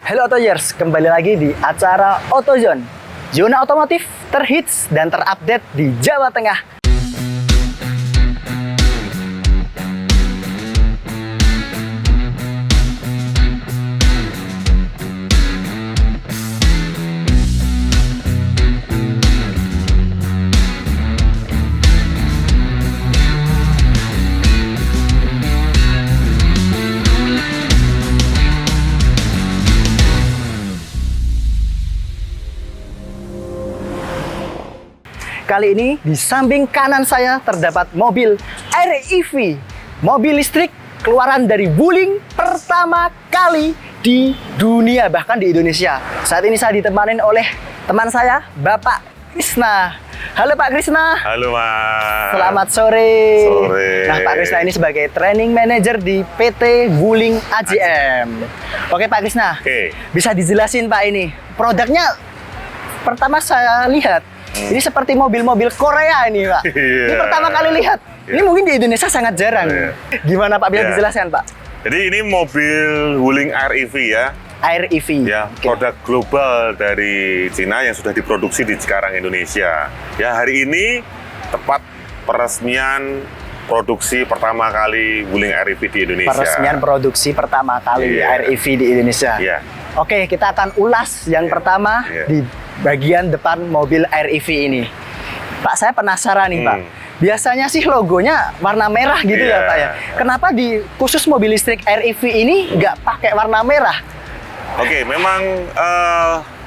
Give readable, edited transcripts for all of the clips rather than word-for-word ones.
Halo Autoyers, kembali lagi di acara AutoZone, zona otomotif terhits dan terupdate di Jawa Tengah. Kali ini di samping kanan saya terdapat mobil REV, mobil listrik keluaran dari Wuling pertama kali di dunia, bahkan di Indonesia. Saat ini saya ditemani oleh teman saya, Bapak Krisna. Halo Pak Krisna. Halo Mas. Selamat sore. Sore. Nah Pak Krisna ini sebagai training manager di PT Wuling AJM. Oke Pak Krisna, bisa dijelasin Pak ini produknya? Pertama saya lihat ini seperti mobil-mobil Korea ini, Pak. Ini pertama kali lihat. Ini mungkin di Indonesia sangat jarang. Gimana Pak, bisa dijelaskan, Pak? Jadi ini mobil Wuling REV ya. REV. Ya, produk global dari Cina yang sudah diproduksi di Cikarang, Indonesia. Ya, hari ini tepat peresmian produksi pertama kali Wuling REV di Indonesia. Peresmian produksi pertama kali REV di Indonesia. Oke, kita akan ulas yang pertama di bagian depan mobil REV ini. Pak, saya penasaran nih Pak. Biasanya sih logonya warna merah gitu ya Pak ya. Kenapa di khusus mobil listrik REV ini nggak pakai warna merah? Oke, memang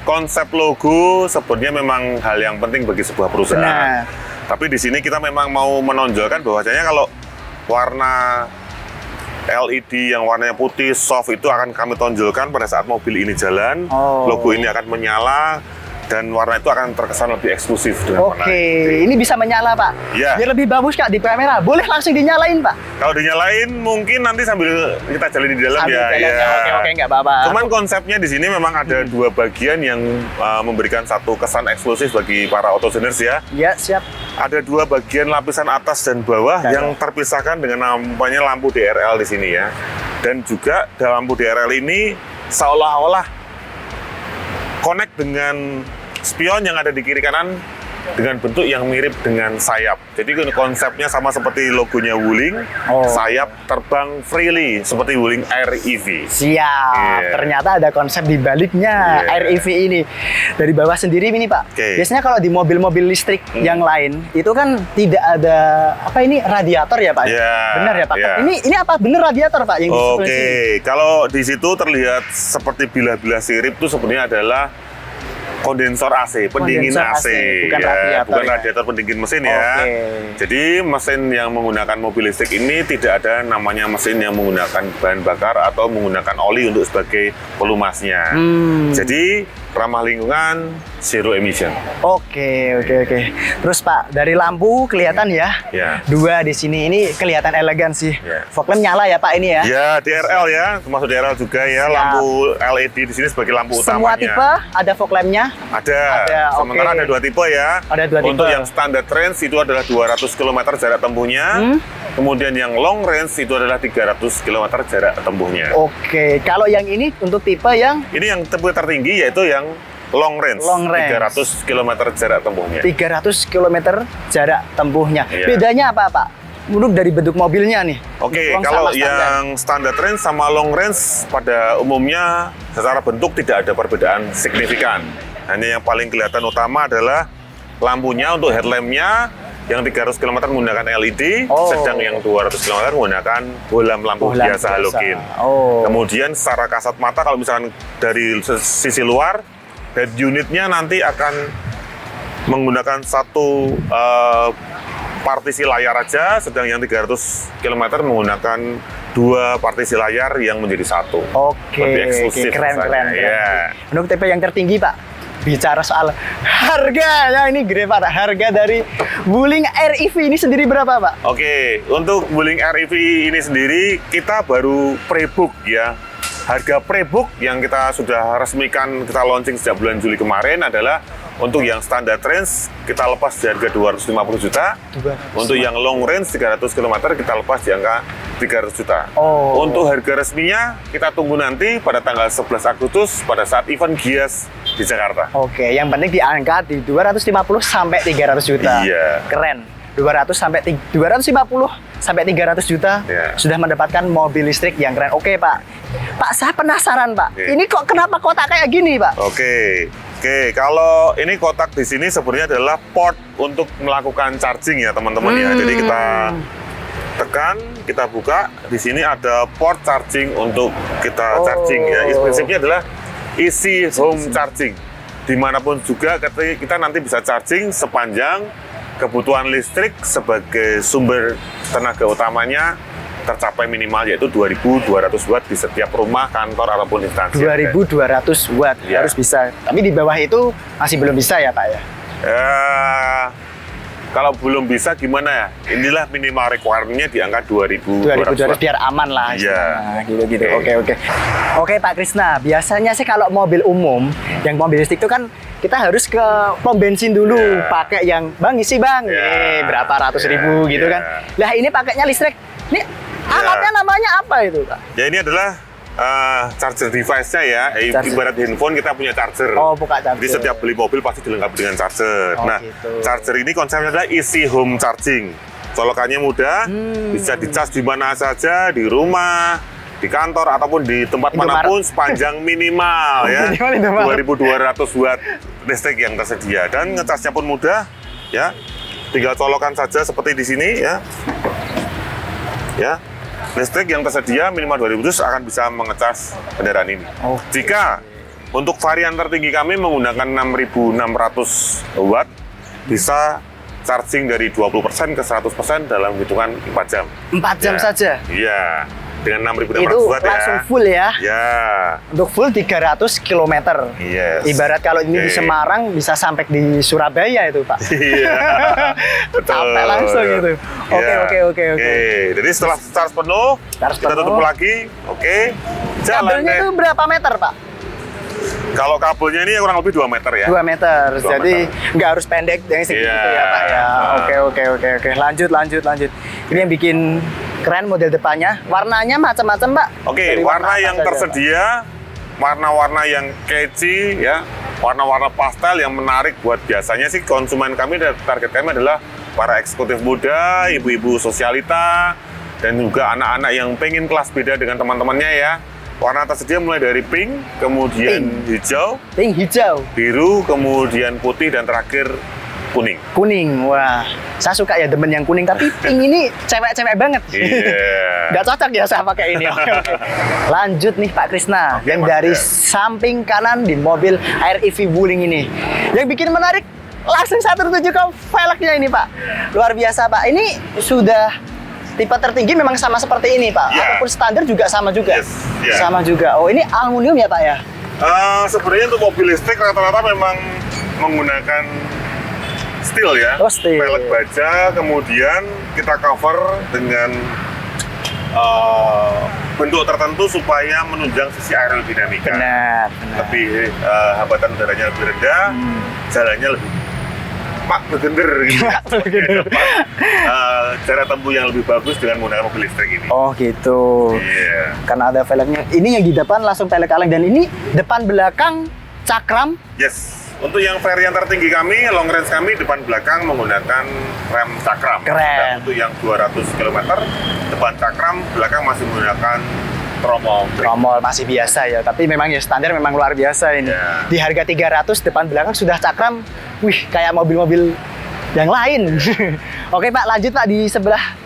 konsep logo sebenarnya memang hal yang penting bagi sebuah perusahaan. Tapi di sini kita memang mau menonjolkan bahwasanya kalau warna LED yang warnanya putih soft itu akan kami tonjolkan pada saat mobil ini jalan. Logo ini akan menyala dan warna itu akan terkesan lebih eksklusif dengan warna ini bisa menyala Pak. Biar lebih bagus Kak di kamera. Boleh langsung dinyalain Pak? Kalau dinyalain mungkin nanti sambil kita jalan di dalam Oke, nggak apa-apa. Cuman konsepnya di sini memang ada dua bagian yang memberikan satu kesan eksklusif bagi para AutoZoners ya. Iya, siap. Ada dua bagian lapisan atas dan bawah yang terpisahkan dengan namanya lampu DRL di sini ya. Dan juga lampu DRL ini seolah-olah connect dengan spion yang ada di kiri kanan dengan bentuk yang mirip dengan sayap. Jadi konsepnya sama seperti logonya Wuling, sayap terbang freely seperti Wuling REV. Siap. Ternyata ada konsep di baliknya REV ini. Dari bawah sendiri ini Pak. Biasanya kalau di mobil-mobil listrik yang lain itu kan tidak ada radiator ya Pak. Benar ya Pak. Ini apa benar radiator Pak yang di sebelah sini? Kalau di situ terlihat seperti bilah-bilah sirip itu sebenarnya adalah kondensor AC, pendingin AC, bukan radiator pendingin mesin ya. Jadi mesin yang menggunakan mobil listrik ini tidak ada namanya mesin yang menggunakan bahan bakar atau menggunakan oli untuk sebagai pelumasnya. Jadi ramah lingkungan, zero emission. Oke. Terus Pak, dari lampu kelihatan ya. Dua di sini ini kelihatan elegan sih. Fog lamp nyala ya Pak ini ya. Ya, DRL ya, termasuk DRL juga ya. Lampu LED di sini sebagai lampu utamanya. Semua tipe ada fog lamp-nya? Ada. Sementara ada dua tipe ya. Ada dua tipe. Untuk yang standard range itu adalah 200 km jarak tempuhnya. Kemudian yang long range itu adalah 300 km jarak tempuhnya. Oke, kalau yang ini untuk tipe yang? Ini yang tipe tertinggi yaitu yang long range. 300 km jarak tempuhnya. 300 km jarak tempuhnya. Bedanya apa Pak? Menurut dari bentuk mobilnya nih. Oke, kalau yang standard range sama long range pada umumnya secara bentuk tidak ada perbedaan signifikan. Hanya yang paling kelihatan utama adalah lampunya. Untuk headlamp-nya yang 300 km menggunakan LED, sedang yang 200 km menggunakan bohlam lampu biasa halogen. Kemudian secara kasat mata kalau misalkan dari sisi luar, head unitnya nanti akan menggunakan satu partisi layar aja, sedang yang 300 km menggunakan dua partisi layar yang menjadi satu. Lebih eksklusif. Keren. Untuk tipe yang tertinggi Pak, bicara soal harganya ini gede Pak. Harga dari Wuling REV ini sendiri berapa Pak? Oke, untuk Wuling REV ini sendiri kita baru pre-book ya. Harga pre-book yang kita sudah resmikan, kita launching sejak bulan Juli kemarin adalah untuk yang standard range kita lepas di harga 250 juta. Untuk yang long range 300 km kita lepas di angka 300 juta. Oh. Untuk harga resminya kita tunggu nanti pada tanggal 11 Agustus pada saat event Gias di Jakarta. Oke, yang penting diangkat di 250 sampai 300 juta. Iya. Keren. 250 sampai 300 juta sudah mendapatkan mobil listrik yang keren. Oke, Pak. Pak, saya penasaran, Pak. Ini kok kenapa kotak kayak gini, Pak? Oke, kalau ini kotak di sini sebenarnya adalah port untuk melakukan charging ya, teman-teman ya. Jadi kita tekan, kita buka, di sini ada port charging untuk kita charging ya. Prinsipnya adalah easy home charging. Dimanapun juga kita nanti bisa charging sepanjang kebutuhan listrik sebagai sumber tenaga utamanya tercapai minimal yaitu 2.200 watt di setiap rumah, kantor ataupun instansi. 2.200 watt harus bisa. Tapi di bawah itu masih belum bisa ya, Pak ya? Kalau belum bisa gimana ya? Inilah minimal requirement-nya di angka 2.200 biar aman lah. Iya. Nah, gitu. Oke, Pak Krisna. Biasanya sih kalau mobil umum, yang mobil listrik itu kan kita harus ke pom bensin dulu, pakai yang Bang isi Bang, berapa ratus ribu gitu kan. Lah ini pakainya listrik. Ini alatnya namanya apa itu, Pak? Ya ini adalah charger device-nya ya. Ibarat handphone kita punya charger. Oh, buka charger. Jadi setiap beli mobil pasti dilengkapi dengan charger. Gitu. Charger ini konsepnya adalah easy home charging. Colokannya mudah, bisa dicas di mana saja, di rumah, di kantor ataupun di tempat manapun sepanjang minimal ya 2.200 watt listrik yang tersedia, dan ngecasnya pun mudah ya, tinggal colokan saja seperti di sini ya. Listrik yang tersedia minimal 2.000 akan bisa mengecas kendaraan ini. Jika untuk varian tertinggi kami menggunakan 6.600 watt, bisa charging dari 20% ke 100% dalam hitungan 4 jam. 4 jam saja? Iya, dengan 6.600 itu watt ya. langsung full ya? Ya. Untuk full 300 km. Yes. Ibarat kalau ini di Semarang bisa sampai di Surabaya itu, Pak. Iya. Sampai langsung gitu. Oke. Jadi setelah charge penuh, kita tutup lagi. Oke. Jalan kabelnya itu berapa meter, Pak? Kalau kabelnya ini kurang lebih 2 meter ya. 2 meter. Jadi nggak harus pendek yang segitu ya, Pak ya. Oke. Lanjut. Ini yang bikin keren model depannya. Warnanya macam-macam, Pak. Oke, warna yang tersedia, warna-warna yang catchy ya. Warna-warna pastel yang menarik buat biasanya sih konsumen kami, dan target kami adalah para eksekutif muda, ibu-ibu sosialita, dan juga anak-anak yang pengen kelas beda dengan teman-temannya ya. Warna tersedia mulai dari pink, kemudian hijau, biru, kemudian putih, dan terakhir kuning. Wah, saya suka ya demen yang kuning, tapi pink ini cewek-cewek banget. Nggak cocok ya saya pakai ini. Lanjut nih Pak Krisna, yang dari samping kanan di mobil REV Wuling ini. Yang bikin menarik, langsung saya tertuju ke velgnya ini, Pak. Luar biasa, Pak. Ini sudah tipe tertinggi memang sama seperti ini, Pak? Ataupun standar juga sama juga? Sama juga. Oh, ini aluminium ya, Pak ya? Sebenarnya untuk mobil listrik rata-rata memang menggunakan steel ya. Steel. Pelek baja, kemudian kita cover dengan bentuk tertentu supaya menunjang sisi aerodinamika. Benar. Lebih hambatan udaranya lebih rendah, jalannya lebih bergender gitu. Cara tempuh yang lebih bagus dengan menggunakan mobil listrik ini. Oh gitu. Karena ada velgnya. Ini yang di depan langsung velg kaleng, dan ini depan belakang cakram. Yes. Untuk yang varian tertinggi kami, long range kami, depan belakang menggunakan rem cakram. Keren. Dan untuk yang 200 km, depan cakram, belakang masih menggunakan tromol masih biasa ya, tapi memang ya standar memang luar biasa ini. Di harga 300, depan belakang sudah cakram. Wih, kayak mobil-mobil yang lain. Oke Pak, lanjut Pak di sebelah.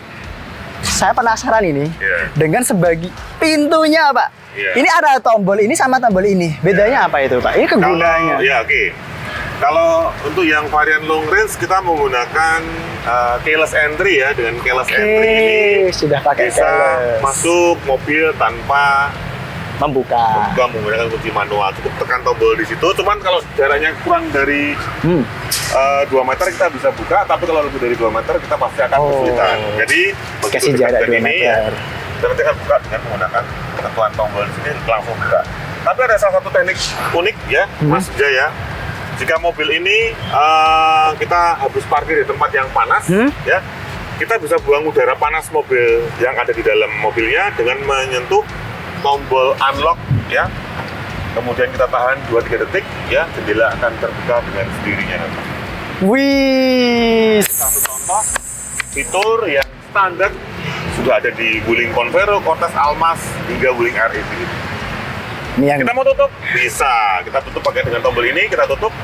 Saya penasaran ini dengan sebagi pintunya, Pak. Ini ada tombol ini sama tombol ini. Bedanya apa itu, Pak? Ini kegunaannya. Kalau untuk yang varian long range kita menggunakan keyless entry ya. Dengan keyless entry ini sudah pakai bisa masuk mobil tanpa membuka menggunakan kunci manual. Cukup tekan tombol di situ. Cuman kalau jaraknya kurang dari 2 meter kita bisa buka, tapi kalau lebih dari 2 meter kita pasti akan kesulitan. Jadi kasih jarak 2 meter. Kita akan buka dengan menggunakan tekan tombol di sini langsung buka. Tapi ada salah satu teknik unik ya, Mas Jaya. Jika mobil ini kita habis parkir di tempat yang panas, ya, kita bisa buang udara panas mobil yang ada di dalam mobilnya dengan menyentuh tombol unlock ya. Kemudian kita tahan 2-3 detik ya, jendela akan terbuka dengan sendirinya. Wih. Satu contoh fitur yang standar sudah ada di Wuling Convero, Cortez, Almas hingga Wuling REV. Ini yang Kita mau tutup? Bisa. Kita tutup pakai dengan tombol ini, kita tutup.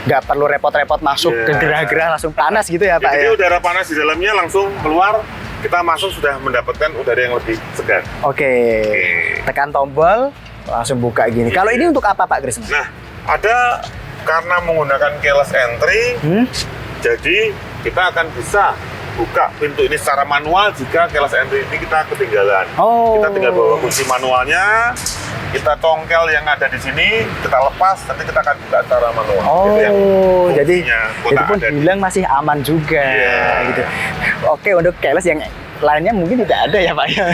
nggak perlu repot-repot masuk ke gerah-gerah langsung panas gitu ya Pak Jadi ya? udara panas di dalamnya langsung keluar, kita masuk sudah mendapatkan udara yang lebih segar. Oke. Tekan tombol, langsung buka gini. Kalau ini untuk apa Pak Kris? Nah, ada karena menggunakan keyless entry, jadi kita akan bisa buka pintu ini secara manual jika keyless entry ini kita ketinggalan. Kita tinggal bawa kunci manualnya, kita congkel yang ada di sini, kita lepas, nanti kita akan buka secara manual. Jadi itu pun bilang masih aman juga, gitu. Oke, untuk keyless yang lainnya mungkin tidak ada ya Pak ya.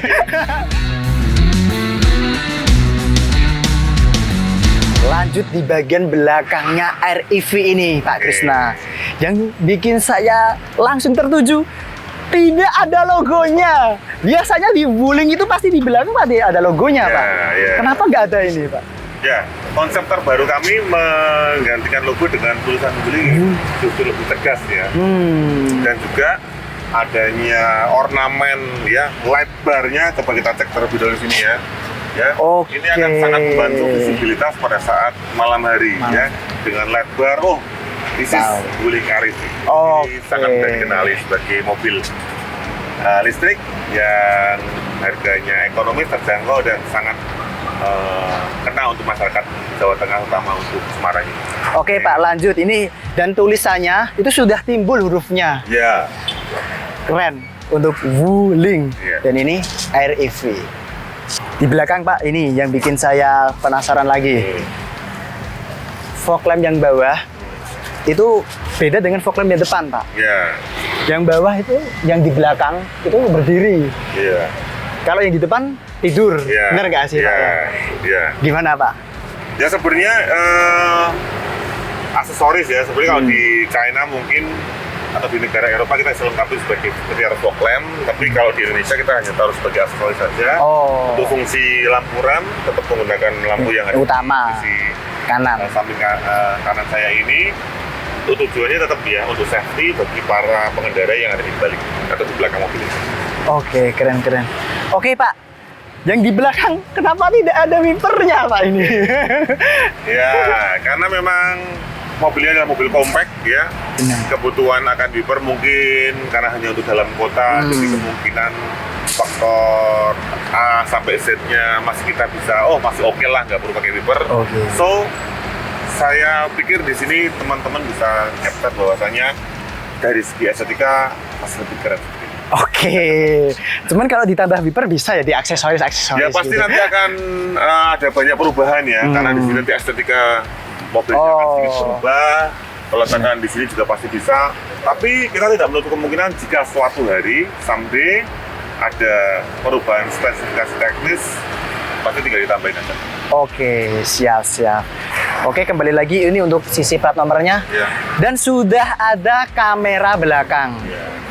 Lanjut di bagian belakangnya REV ini Pak Krisna, yang bikin saya langsung tertuju. Tidak ada logonya. Biasanya di Wuling itu pasti di belakang pasti ada logonya Pak. Kenapa nggak ada ini Pak? Ya, konsep terbaru kami menggantikan logo dengan tulisan Wuling justru lebih tegas ya. Dan juga adanya ornamen ya, light bar-nya, coba kita cek terlebih dahulu sini ya. Ini akan sangat membantu visibilitas pada saat malam hari ya, dengan LED bar. This is Wuling REV. Ini sangat mudah dikenali sebagai mobil listrik yang harganya ekonomis, terjangkau dan sangat kena untuk masyarakat Jawa Tengah, utama untuk Semarang ini. Oke Pak, lanjut ini, dan tulisannya itu sudah timbul hurufnya. Ya. Keren untuk Wuling. Dan ini REV. Di belakang Pak, ini yang bikin saya penasaran lagi. Fog lamp yang bawah itu beda dengan fog lamp yang depan Pak. Yang bawah itu, yang di belakang itu berdiri. Kalau yang di depan tidur. Benar nggak sih Pak? Gimana Pak? Ya sebenarnya aksesoris ya. Sebenarnya kalau di China mungkin atau di negara Eropa kita selalu lengkapi seperti fog lamp, tapi kalau di Indonesia kita hanya taruh sebagai aksesoris saja. Untuk fungsi lampu rem tetap menggunakan lampu yang ada utama di sisi kanan, samping kanan saya ini. Untuk tujuannya tetap ya untuk safety bagi para pengendara yang ada di balik atau di belakang mobil ini. Oke, keren. Oke Pak, yang di belakang kenapa tidak ada wipernya Pak ini? Ya, karena memang mobilnya adalah mobil compact ya. Kebutuhan akan wiper mungkin karena hanya untuk dalam kota, jadi kemungkinan faktor A sampai Z-nya masih kita bisa, masih oke lah, nggak perlu pakai wiper. So, saya pikir di sini teman-teman bisa capture bahwasanya dari segi estetika masih lebih keren. Cuman kalau ditambah wiper bisa ya di aksesoris. Ya pasti gitu. Nanti akan ada banyak perubahan ya, karena di sini nanti estetika mobilnya akan sedikit berubah. Peletakan di sini juga pasti bisa. Tapi kita tidak menutup kemungkinan jika suatu hari someday ada perubahan spesifikasi teknis, pasti tinggal ditambahin aja. Siap. Kembali lagi ini untuk sisi plat nomornya. Dan sudah ada kamera belakang.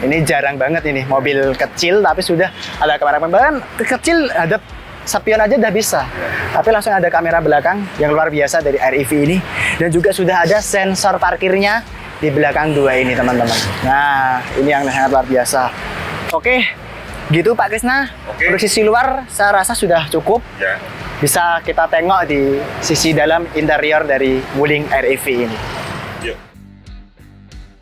Ini jarang banget ini, mobil kecil tapi sudah ada kamera belakang. Kecil ada spion aja udah bisa. Tapi langsung ada kamera belakang yang luar biasa dari REV ini. Dan juga sudah ada sensor parkirnya di belakang dua ini teman-teman. Nah, ini yang sangat luar biasa. Gitu Pak Krisna. Untuk sisi luar saya rasa sudah cukup. Bisa kita tengok di sisi dalam interior dari Wuling REV ini.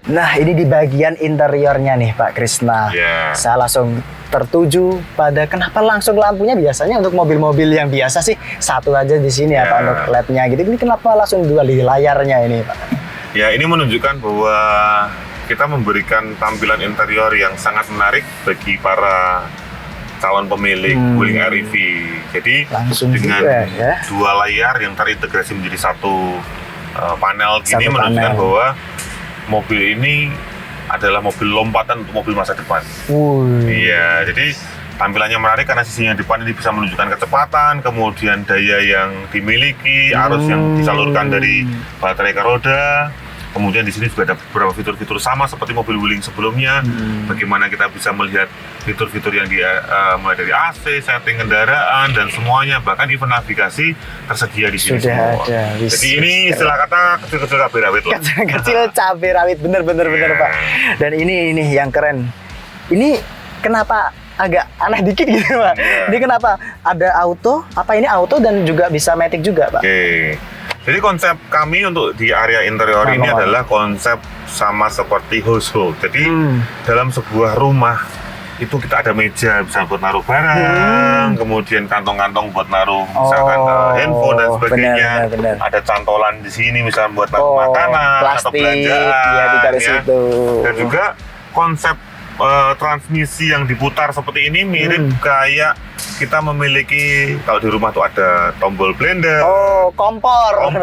Nah, ini di bagian interiornya nih Pak Krisna. Saya langsung tertuju pada kenapa langsung lampunya. Biasanya untuk mobil-mobil yang biasa sih satu aja di sini ya Pak untuk LED-nya gitu. Ini kenapa langsung dua di layarnya ini Pak? Ya, ini menunjukkan bahwa kita memberikan tampilan interior yang sangat menarik bagi para calon pemilik Wuling REV. Jadi langsung dengan dua layar yang terintegrasi menjadi satu panel gini menunjukkan bahwa mobil ini adalah mobil lompatan untuk mobil masa depan. Iya, jadi tampilannya menarik karena sisi yang depan ini bisa menunjukkan kecepatan, kemudian daya yang dimiliki, arus yang disalurkan dari baterai ke roda, Kemudian di sini juga ada beberapa fitur-fitur sama seperti mobil Wuling sebelumnya. Bagaimana kita bisa melihat fitur-fitur yang mulai dari AC, setting kendaraan dan semuanya, bahkan even navigasi tersedia di sini Sudah semua. ada. Jadi ini istilah kata kecil-kecil cabai rawit lah. Kecil cabai rawit, bener Pak. Dan ini yang keren. Ini kenapa agak aneh dikit gitu Pak? Ini kenapa ada auto? Apa ini auto dan juga bisa matic juga Pak? Oke. Jadi konsep kami untuk di area interior ini adalah konsep sama seperti household. Jadi dalam sebuah rumah itu kita ada meja bisa buat naruh barang, kemudian kantong-kantong buat naruh misalkan handphone dan sebagainya. Benar. Ada cantolan di sini misalnya buat naruh makanan plastik, atau belanjaan. ya ditaruh situ. Dan juga konsep transmisi yang diputar seperti ini mirip kayak kita memiliki, kalau di rumah tuh ada tombol blender, kompor dan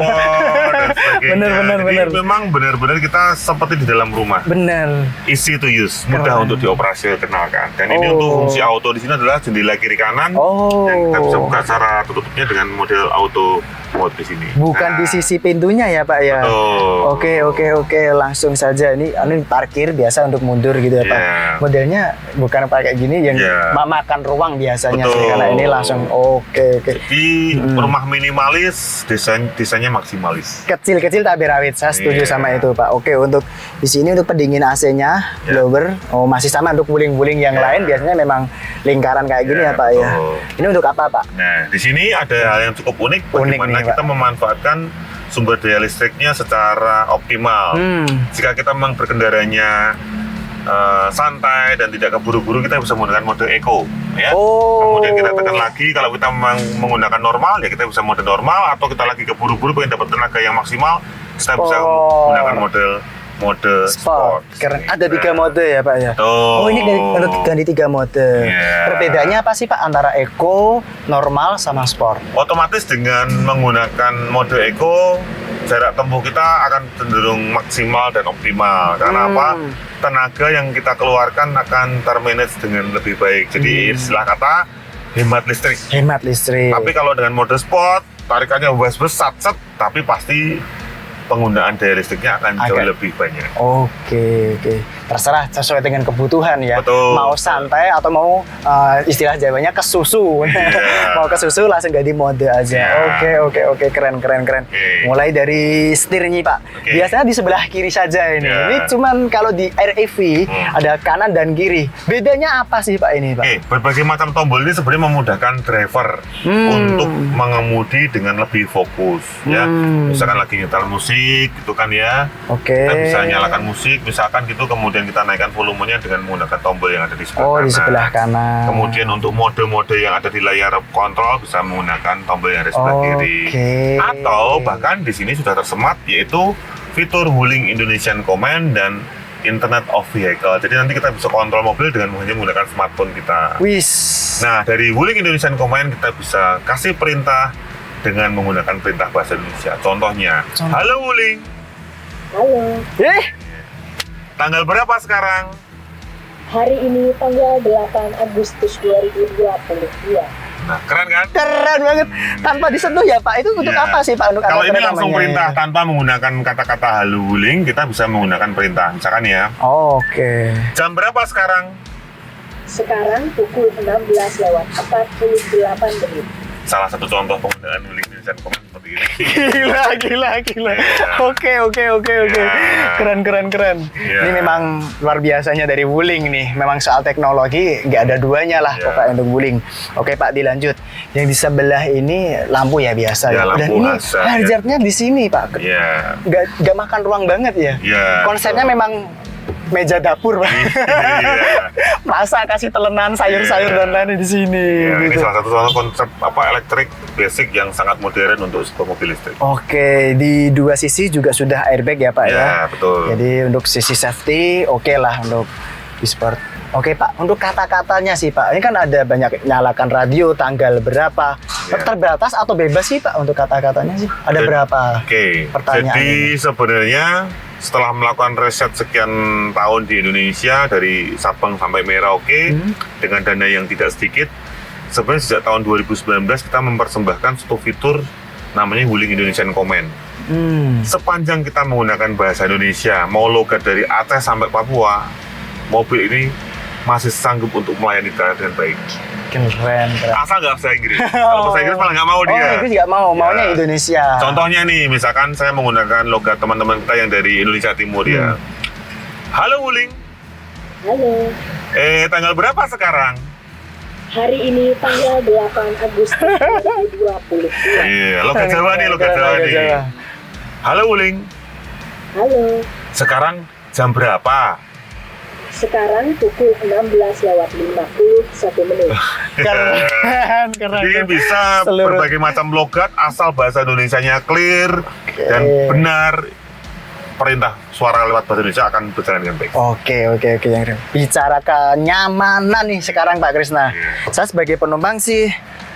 sebagainya. bener. Memang benar-benar kita seperti di dalam rumah. Bener. Easy to use, mudah untuk dioperasionalkan. Dan ini untuk fungsi auto di sini adalah jendela kiri kanan, dan kita bisa buka cara tutupnya dengan model auto mode di sini. Bukan di sisi pintunya ya Pak ya. Oke, langsung saja. Ini parkir biasa untuk mundur gitu ya Pak. Modelnya bukan pakai gini yang memakan ruang biasanya sih, karena ini langsung oke. Jadi rumah minimalis, desainnya maksimalis. Kecil-kecil cabai rawit, saya setuju sama itu Pak. Oke, untuk di sini untuk pendingin AC-nya, blower, masih sama untuk wuling-wuling yang lain biasanya memang lingkaran kayak gini ya Pak ya. Ini untuk apa Pak? Nah, di sini ada hal yang cukup unik, bagaimana kita memanfaatkan sumber daya listriknya secara optimal. Jika kita memang berkendaranya santai dan tidak keburu-buru, kita bisa menggunakan mode eco ya. Kemudian kita tekan lagi, kalau kita memang menggunakan normal ya kita bisa mode normal, atau kita lagi keburu-buru pengen dapat tenaga yang maksimal, kita bisa menggunakan mode sport. Keren. Ada 3 mode ya Pak ya. Ini ganti 3 mode. Perbedaannya apa sih Pak antara eco, normal sama sport? Otomatis dengan menggunakan mode eco, jarak tempuh kita akan cenderung maksimal dan optimal. Karena apa? Tenaga yang kita keluarkan akan termanage dengan lebih baik. Jadi istilah kata hemat listrik. Tapi kalau dengan mode sport, tarikannya bebas-bebas, tapi pasti penggunaan daya listriknya akan jauh lebih banyak. Oke. Terserah sesuai dengan kebutuhan ya. Betul. Mau santai atau mau istilah Jawanya kesusu. Mau kesusu langsung ganti mode aja. Oke. Keren. Mulai dari setirnya Pak. Biasanya di sebelah kiri saja ini. Ini cuman kalau di REV ada kanan dan kiri. Bedanya apa sih Pak ini Pak? Berbagai macam tombol ini sebenarnya memudahkan driver untuk mengemudi dengan lebih fokus ya. Misalkan lagi nyetel musik gitu kan ya. Kita bisa nyalakan musik misalkan gitu, kemudian kita naikkan volumenya dengan menggunakan tombol yang ada di sebelah kanan. Di sebelah kanan. Kemudian untuk mode-mode yang ada di layar kontrol bisa menggunakan tombol yang ada di sebelah kiri. Atau bahkan di sini sudah tersemat yaitu fitur Wuling Indonesian Command dan Internet of Vehicle. Jadi nanti kita bisa kontrol mobil dengan hanya menggunakan smartphone kita. Nah, dari Wuling Indonesian Command kita bisa kasih perintah dengan menggunakan perintah bahasa Indonesia. Contohnya, halo Wuling. Halo. Tanggal berapa sekarang? Hari ini tanggal 8 Agustus 2022. Nah, keren kan? Keren banget. Tanpa disentuh ya Pak. Itu untuk apa sih Pak? Kalau ini langsung perintah tanpa menggunakan kata-kata halo Wuling, kita bisa menggunakan perintah. Misalkan ya. Jam berapa sekarang? Sekarang pukul 16:48 Salah satu contoh penggunaan Wuling Indonesian Command seperti ini. Gila. Oke. Keren. Ini memang luar biasanya dari Wuling nih. Memang soal teknologi nggak ada duanya lah pokoknya untuk Wuling. Oke Pak, dilanjut. Yang di sebelah ini lampu ya biasa. Dan ini hazardnya di sini Pak. Nggak makan ruang banget ya. Konsepnya memang meja dapur Pak. Masa kasih telenan sayur-sayur dan lain di sini. Ini salah satu konsep elektrik basic yang sangat modern untuk sebuah mobil listrik. Di 2 sisi juga sudah airbag ya Pak ya. Betul. Jadi untuk sisi safety lah untuk di sport. Pak, untuk kata-katanya sih Pak, ini kan ada banyak nyalakan radio, tanggal berapa, terbatas atau bebas sih Pak untuk kata-katanya sih? Ada berapa pertanyaan? Jadi sebenarnya setelah melakukan riset sekian tahun di Indonesia dari Sabang sampai Merauke dengan dana yang tidak sedikit, sebenarnya sejak tahun 2019 kita mempersembahkan satu fitur namanya Wuling Indonesian Command. Sepanjang kita menggunakan bahasa Indonesia, mau logat dari Aceh sampai Papua, mobil ini masih sanggup untuk melayani kita dengan baik. Keren. Asal nggak bahasa Inggris. Kalau bahasa Inggris malah nggak mau dia. Oh, Inggris nggak mau, maunya Indonesia. Contohnya nih, misalkan saya menggunakan logat teman-teman kita yang dari Indonesia Timur ya. Halo Wuling. Halo. Tanggal berapa sekarang? Hari ini tanggal 8 Agustus 2022. Iya, logat Jawa nih, logat Jawa nih. Halo Wuling. Halo. Sekarang jam berapa? Sekarang pukul 16:51 menit. Keren. Jadi bisa Seluruh- berbagai macam logat asal bahasa Indonesianya clear dan benar. Perintah suara lewat bahasa Indonesia akan berjalan dengan baik. Oke, yang keren. Bicara kenyamanan nih sekarang Pak Krisna. Saya sebagai penumpang sih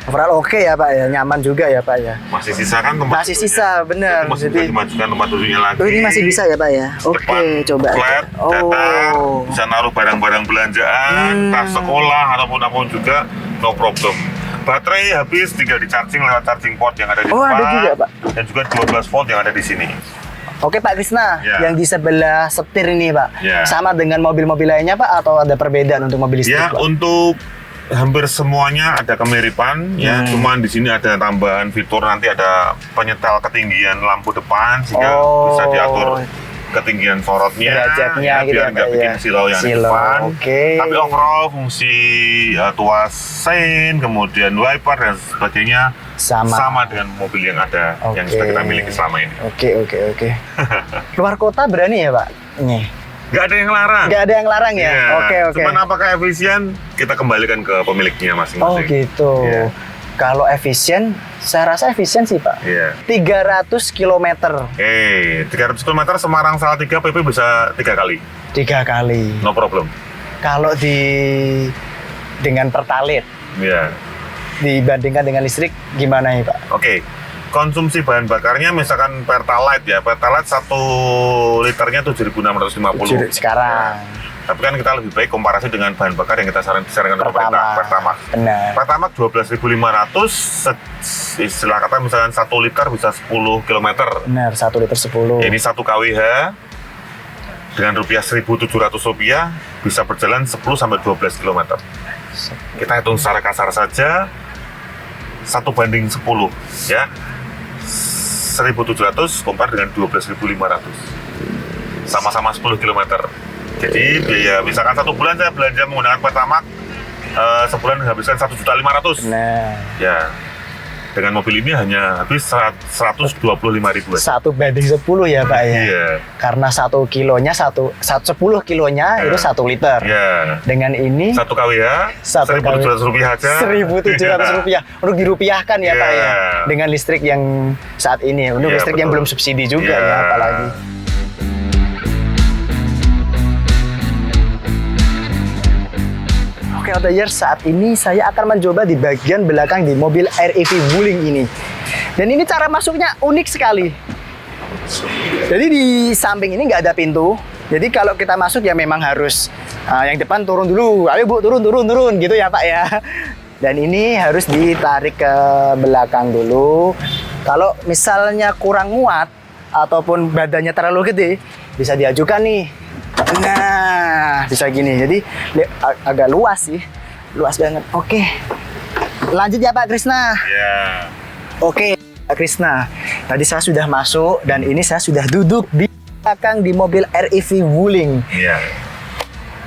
overall oke ya Pak ya, nyaman juga ya Pak ya. Masih sisa kan tempat Masih duduknya? sisa, benar. Jadi masih bisa dimajukan tempat duduknya lagi. Oh ini masih bisa ya Pak ya? Oke, Depan coba. flat, data, bisa naruh barang-barang belanjaan, tas sekolah ataupun apapun juga, no problem. Baterai habis tinggal di charging lewat charging port yang ada di Oh, depan. ada juga, Pak. Dan juga 12 volt yang ada di sini. Oke Pak Krisna, Ya. yang di sebelah setir ini Pak, Ya. sama dengan mobil-mobil lainnya Pak atau ada perbedaan untuk mobil listrik Ya, Pak? untuk hampir semuanya ada kemiripan ya, cuman di sini ada tambahan fitur, nanti ada penyetel ketinggian lampu depan sehingga bisa diatur ketinggian sorotnya, Derajatnya gitu biar ya, nggak Pak, bikin ya. silau yang di Silau, depan. oke. Tapi overall fungsi tuas sein, kemudian wiper dan sebagainya Sama. dengan mobil yang ada yang Oke. sudah kita miliki selama ini. Oke. Luar kota berani ya Pak? Nih. Nggak ada yang larang. Nggak ada yang larang ya? Iya. Oke. Cuman apakah efisien, kita kembalikan ke pemiliknya Oh masing-masing. gitu. Iya. Kalau efisien, saya rasa efisien sih Pak. Iya. 300 km 300 km Semarang Salatiga PP bisa 3 kali, 3 kali. no problem. Kalau dengan pertalite Ya, dibandingkan dengan listrik gimana ya Pak? oke. Konsumsi bahan bakarnya misalkan Pertalite ya, Pertalite 1 liternya 7.650. Sekarang. Tapi kan kita lebih baik komparasi dengan bahan bakar yang kita sarankan oleh pemerintah, Pertamax. Benar. Pertamax 12.500, istilah kata misalkan 1 liter bisa 10 km. Benar, 1 liter 10. Ini 1 kWh dengan rupiah 1.700 rupiah bisa berjalan 10 sampai 12 km. Kita hitung secara kasar saja 1:10 ya. 1.700 compare dengan 12.500. Sama-sama 10 km. Jadi biaya misalkan 1 bulan saya belanja menggunakan Pertamax sebulan menghabiskan 1.500.000. Nah, Ya. Dengan mobil ini hanya habis 125.000. 1:10 ya Pak ya. Iya. Karena 10 kilonya 10 kilonya itu 1 liter. Ya. Dengan ini 1 kWh, 1.700 rupiah aja. 1.700 rupiah untuk dirupiahkan ya Pak ya. Iya. Dengan listrik yang saat ini, untuk Iya, listrik yang betul. belum subsidi juga Iya. ya apalagi. Oke, Outliers, saat ini saya akan mencoba di bagian belakang di mobil REV Wuling ini. Dan ini cara masuknya unik sekali. Jadi di samping ini nggak ada pintu. Jadi kalau kita masuk ya memang harus yang depan turun dulu. Ayo Bu, turun gitu ya Pak ya. Dan ini harus ditarik ke belakang dulu. Kalau misalnya kurang muat ataupun badannya terlalu gede, bisa diajukan nih. Nah, bisa gini. Jadi agak luas sih. Luas banget. Oke. Lanjut ya Pak Krisna. Ya. Oke, Pak Krisna. Tadi saya sudah masuk dan ini saya sudah duduk di belakang di mobil REV Wuling. Iya.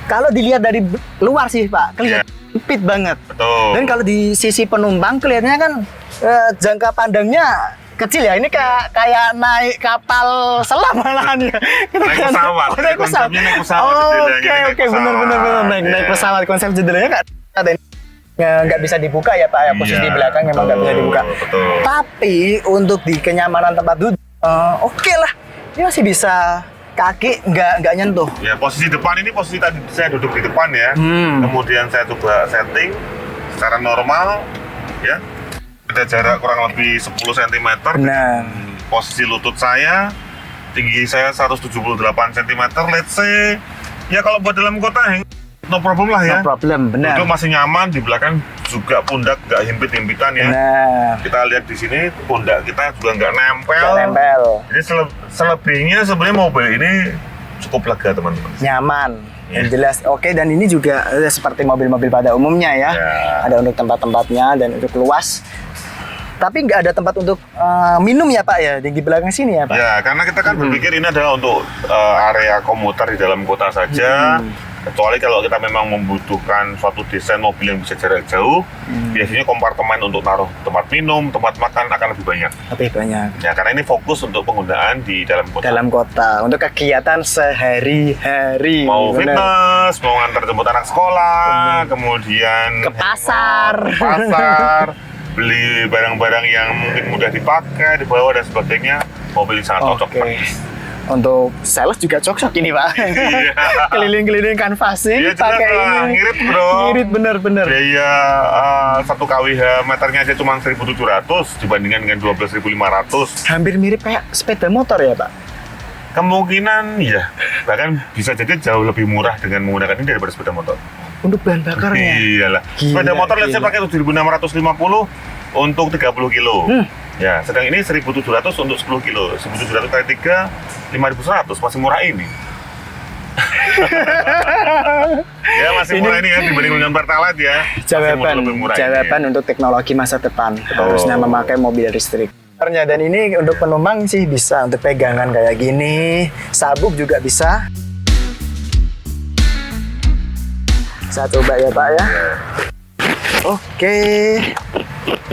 Kalau dilihat dari luar sih Pak, kelihatan sempit banget. Betul. Dan kalau di sisi penumpang kelihatannya kan jangka pandangnya kecil ya. Ini kayak naik kapal selam malahan ya. Naik pesawat. Oh, naik pesawat. Konsepnya naik pesawat jendelanya, naik Oke, benar naik Iya. pesawat. Konsep jendelanya nggak bisa dibuka ya Pak ya. Posisi Iya, di belakang memang nggak bisa betul, dibuka. betul. Tapi untuk di kenyamanan tempat duduk, oke lah. Ini masih bisa kaki nggak nyentuh. Ya, posisi depan ini posisi tadi saya duduk di depan ya. Kemudian saya coba setting secara normal ya. Ada jarak kurang lebih 10 cm. Benar. Posisi lutut saya, tinggi saya 178 cm. Let's say ya kalau buat dalam kota no problem lah ya. No problem, benar. Itu masih nyaman, di belakang juga pundak nggak himpit-himpitan ya. Nah, Kita lihat di sini pundak kita juga nggak nempel. nggak nempel, Jadi selebihnya sebenarnya mobil ini cukup lega teman-teman. nyaman. Iya. Yang jelas oke, dan ini juga seperti mobil-mobil pada umumnya ya. Ya. Ada untuk tempat-tempatnya dan untuk luas. Tapi nggak ada tempat untuk minum ya Pak ya, di belakang sini ya Pak? Ya, karena kita kan berpikir ini adalah untuk area komuter di dalam kota saja. Kecuali kalau kita memang membutuhkan suatu desain mobil yang bisa jarak jauh, biasanya kompartemen untuk naruh tempat minum, tempat makan akan lebih banyak. Lebih banyak. Ya, karena ini fokus untuk penggunaan di dalam kota. Dalam kota, untuk kegiatan sehari-hari. Mau Bener. fitness, mau ngantar jemput anak sekolah, kemudian Ke pasar. ke pasar, beli barang-barang yang mungkin mudah dipakai, dibawa dan sebagainya, mobil ini sangat cocok. Oke. Untuk sales juga cocok ini Pak. Iya. Keliling-keliling kanvasin Iya, jelas pakai lah. ini. Ngirit, bro. Ngirit bener-bener. Biaya 1 kWh meternya aja cuma 1.700 dibandingkan dengan 12.500. Hampir mirip kayak sepeda motor ya Pak. Kemungkinan ya, bahkan bisa jadi jauh lebih murah dengan menggunakan ini daripada sepeda motor. Untuk bahan bakarnya. Iyalah. Gila, Sepeda motor let's say gila. pakai 7.650 untuk 30 kilo. Ya, sedang ini 1.700 untuk 10 kilo. 1.700 kali 3, 5.100, masih murah ini. Ya, masih murah ini ya dibanding dengan Pertalite ya. Jawaban, Lebih murah jawaban ini. untuk teknologi masa depan. Harusnya memakai mobil listrik. Dan ini untuk penumpang sih bisa untuk pegangan kayak gini, sabuk juga bisa. Saya coba ya Pak ya. Oke,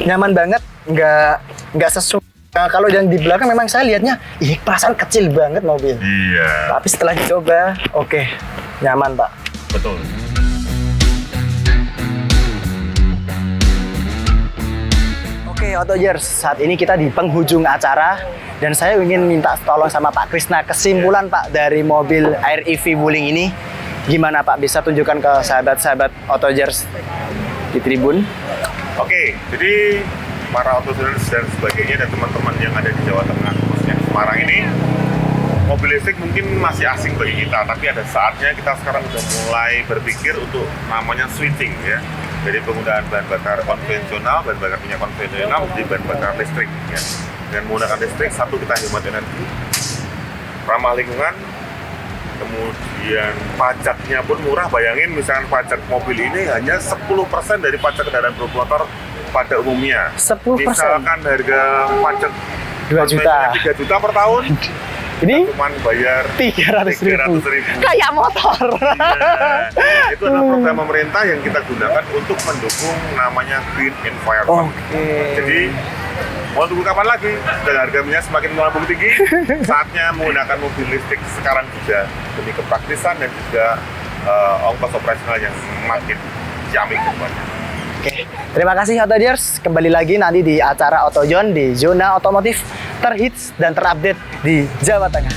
nyaman banget, nggak sesuai. Nah, kalau yang di belakang memang saya lihatnya, ih perasaan kecil banget mobil. Iya, Tapi setelah dicoba, oke, nyaman Pak. betul. Oke, Autojers, saat ini kita di penghujung acara dan saya ingin minta tolong sama Pak Krisna kesimpulan Pak dari mobil REV Wuling ini. Gimana Pak, bisa tunjukkan ke sahabat-sahabat Autojers di tribun? Oke, jadi para autodealers dan sebagainya dan teman-teman yang ada di Jawa Tengah, khususnya Semarang ini, mobil listrik mungkin masih asing bagi kita, tapi ada saatnya kita sekarang sudah mulai berpikir untuk namanya switching ya, dari penggunaan bahan bakar konvensional, bahan bakar minyak konvensional menjadi bahan bakar listrik ya. Dengan menggunakan listrik, satu kita hemat energi, ramah lingkungan, kemudian pajaknya pun murah. Bayangin misalkan pajak mobil ini hanya 10% dari pajak kendaraan bermotor pada umumnya. 10%? Misalkan harga pajak 2 juta. 3 juta per tahun, Ini cuman bayar 300.000. 300.000. Kayak motor. Iya. Itu adalah program pemerintah yang kita gunakan untuk mendukung namanya green environment. Oke. Jadi mau tunggu kapan lagi? Dan harga minyak semakin melambung tinggi, saatnya menggunakan mobil listrik sekarang juga demi kepraktisan dan juga ongkos operasional yang makin jamin ke depannya. Oke, terima kasih Autojers. Kembali lagi nanti di acara Autojon di zona otomotif terhits dan terupdate di Jawa Tengah.